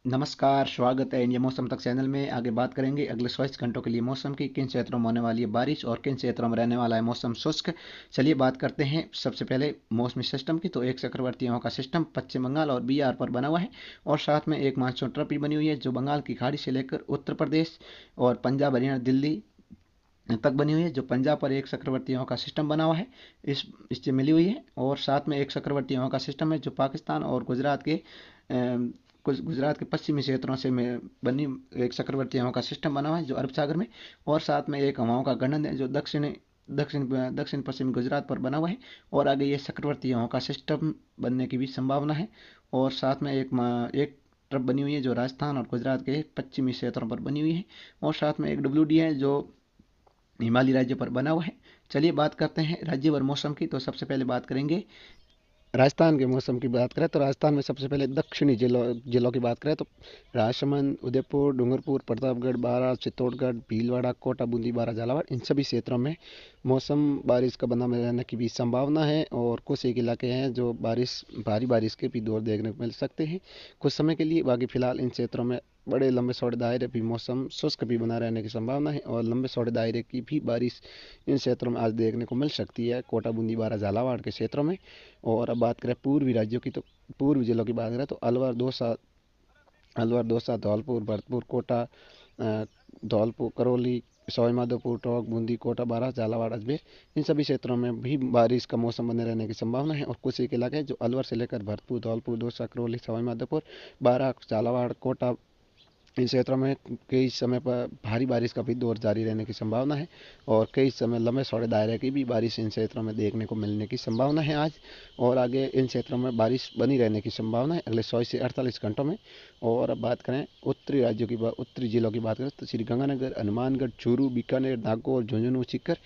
नमस्कार, स्वागत है इंडिया मौसम तक चैनल में। आगे बात करेंगे अगले 24 घंटों के लिए मौसम की, किन क्षेत्रों में होने वाली है बारिश और किन क्षेत्रों में रहने वाला है मौसम शुष्क। चलिए बात करते हैं सबसे पहले मौसमी सिस्टम की। तो एक चक्रवाती हवा का सिस्टम पश्चिम बंगाल और बिहार पर बना हुआ है और साथ में एक मानसून ट्रफ भी बनी हुई है जो बंगाल की खाड़ी से लेकर उत्तर प्रदेश और पंजाब, हरियाणा, दिल्ली तक बनी हुई है। जो पंजाब पर एक चक्रवर्ती हवा का सिस्टम बना हुआ है, इस इससे मिली हुई है। और साथ में एक चक्रवर्ती हवा का सिस्टम है जो पाकिस्तान और गुजरात के कुछ गुजरात के पश्चिमी क्षेत्रों से में बनी एक चक्रवर्ती हवा का सिस्टम बना हुआ है जो अरब सागर में। और साथ में एक हवाओं का गठन है जो दक्षिण दक्षिण पश्चिमी गुजरात पर बना हुआ है। और आगे ये चक्रवर्ती हवाओं का सिस्टम बनने की भी संभावना है। और साथ में एक ट्रफ बनी हुई है जो राजस्थान और गुजरात के पश्चिमी क्षेत्रों पर बनी हुई है। और साथ में एक डब्ल्यू डी है जो हिमालय राज्य पर बना हुआ है। चलिए बात करते हैं राज्यभर मौसम की। तो सबसे पहले बात करेंगे राजस्थान के मौसम की। बात करें तो राजस्थान में सबसे पहले दक्षिणी जिलों जिलों की बात करें तो राजसमंद, उदयपुर, डूंगरपुर, प्रतापगढ़, बारां, चित्तौड़गढ़, भीलवाड़ा, कोटा, बूंदी, बारां, झालावाड़, इन सभी क्षेत्रों में मौसम बारिश का बना रहने की भी संभावना है। और कुछ एक इलाके हैं जो भारी बारिश के भी दौर देखने को मिल सकते हैं कुछ समय के लिए। बाकी फिलहाल इन क्षेत्रों में बड़े लंबे चौड़े दायरे भी मौसम शुष्क भी बना रहने की संभावना है और लंबे चौड़े दायरे की भी बारिश इन क्षेत्रों में आज देखने को मिल सकती है, कोटा, बूंदी, बारां, झालावाड़ के क्षेत्रों में। और अब बात करें पूर्वी राज्यों की, तो पूर्वी जिलों की बात करें तो अलवर, दौसा, धौलपुर, भरतपुर, कोटा, धौलपुर, करौली, सवाई माधोपुर, टोंक, बूंदी, कोटा, बारां, झालावाड़, अजमेर, इन सभी क्षेत्रों में भी बारिश का मौसम बने रहने की संभावना है। और कुछ एक इलाके हैं जो अलवर से लेकर भरतपुर, धौलपुर, दौसा, करौली, सवाई माधोपुर, बारां, झालावाड़, कोटा, इन क्षेत्रों में कई समय पर भारी बारिश का भी दौर जारी रहने की संभावना है। और कई समय लंबे चौड़े दायरे की भी बारिश इन क्षेत्रों में देखने को मिलने की संभावना है आज। और आगे इन क्षेत्रों में बारिश बनी रहने की संभावना है अगले 24 से 48 घंटों में। और अब बात करें उत्तरी जिलों की बात करें तो श्रीगंगानगर, हनुमानगढ़, चूरू, बीकानेर, नागौर, झुंझुनू, सीकर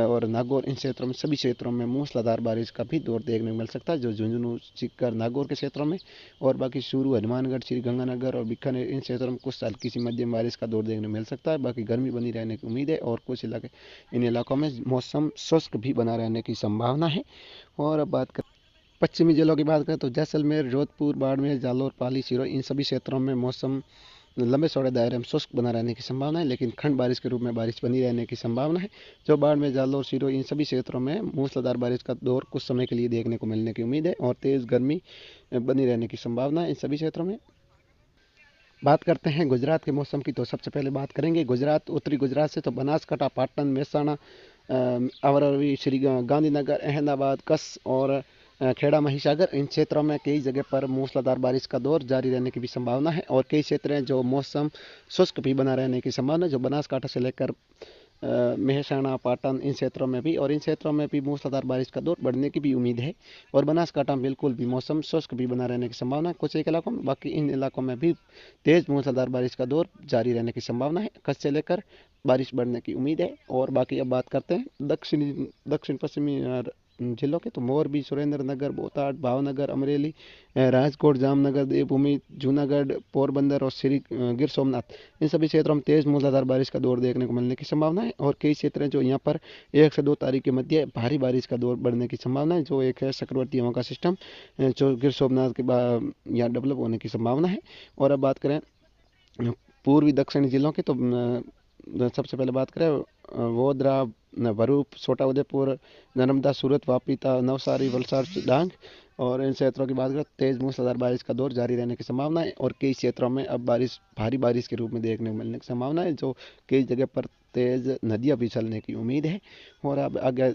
और नागौर, इन क्षेत्रों में सभी क्षेत्रों में मूसलाधार बारिश का भी दौर देखने को मिल सकता है जो झुंझुनू, सीकर, नागौर के क्षेत्रों में। और बाकी चूरू, हनुमानगढ़, श्रीगंगानगर और बीकानेर, इन क्षेत्रों में कुछ हल्की सी मध्यम बारिश का दौर देखने को मिल सकता है। बाकी गर्मी बनी रहने की उम्मीद है और कुछ इन इलाकों में मौसम शुष्क भी बना रहने की संभावना है। और अब बात करें पश्चिमी जिलों की बात करें तो जैसलमेर, जोधपुर, बाड़मेर, जालौर, पाली, सिरोही, इन सभी क्षेत्रों में मौसम लंबे चौड़े दायरे में शुष्क बना रहने की संभावना है, लेकिन खंड बारिश के रूप में बारिश बनी रहने की संभावना है। जो बाड़मेर, जालौर, सिरोही, इन सभी क्षेत्रों में मूसलाधार बारिश का दौर कुछ समय के लिए देखने को मिलने की उम्मीद है और तेज़ गर्मी बनी रहने की संभावना है इन सभी क्षेत्रों में। बात करते हैं गुजरात के मौसम की। तो सबसे पहले बात करेंगे गुजरात, उत्तरी गुजरात से। तो बनासकांठा, पाटन, मेहसाणा, अमरावती, श्री गांधीनगर, अहमदाबाद, कच्छ और खेड़ा, महिसागर, इन क्षेत्रों में कई जगह पर मूसलाधार बारिश का दौर जारी रहने की भी संभावना है। और कई क्षेत्र हैं जो मौसम शुष्क भी बना रहने की संभावना है, जो बनासकांठा से लेकर मेहसाणा, पाटन, इन क्षेत्रों में भी। और इन क्षेत्रों में भी मूसलाधार बारिश का दौर बढ़ने की भी उम्मीद है। और बनासकांठा में बिल्कुल भी मौसम शुष्क भी बना रहने की संभावना है कुछ एक इलाकों में। बाकी इन इलाकों में भी तेज मूसलाधार बारिश का दौर जारी रहने की संभावना है, कच्छ से लेकर बारिश बढ़ने की उम्मीद है। और बाकी अब बात करते हैं दक्षिण पश्चिमी जिलों के। तो मोरबी, सुरेंद्र नगर, बोटाड, भावनगर, अमरेली, राजकोट, जामनगर, देवभूमि, जूनागढ़, पोरबंदर और श्री गिर सोमनाथ, इन सभी क्षेत्रों में तेज मूसलाधार बारिश का दौर देखने को मिलने की संभावना है। और कई क्षेत्र हैं जो यहाँ पर 1 से 2 तारीख के मध्य भारी बारिश का दौर बढ़ने की संभावना है, जो एक है चक्रवर्ती हवा का सिस्टम जो गिर सोमनाथ के बाद यहाँ डेवलप होने की संभावना है। और अब बात करें पूर्वी दक्षिणी जिलों की। तो सबसे पहले बात करें वडोदरा, भरूच, छोटा उदेपुर, नर्मदा, सूरत, वापी, नवसारी, वलसाड, डांग, और इन क्षेत्रों की बात करें तेज मूसलाधार बारिश का दौर जारी रहने की संभावना है। और कई क्षेत्रों में अब भारी बारिश के रूप में देखने को मिलने की संभावना है, जो कई जगह पर तेज नदियां भी चलने की उम्मीद है। और अब आगे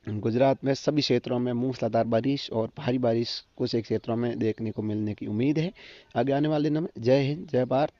गुजरात में सभी क्षेत्रों में मूसलाधार बारिश और भारी बारिश कुछ एक क्षेत्रों में देखने को मिलने की उम्मीद है आगे आने वाले दिनों में। जय हिंद, जय भारत।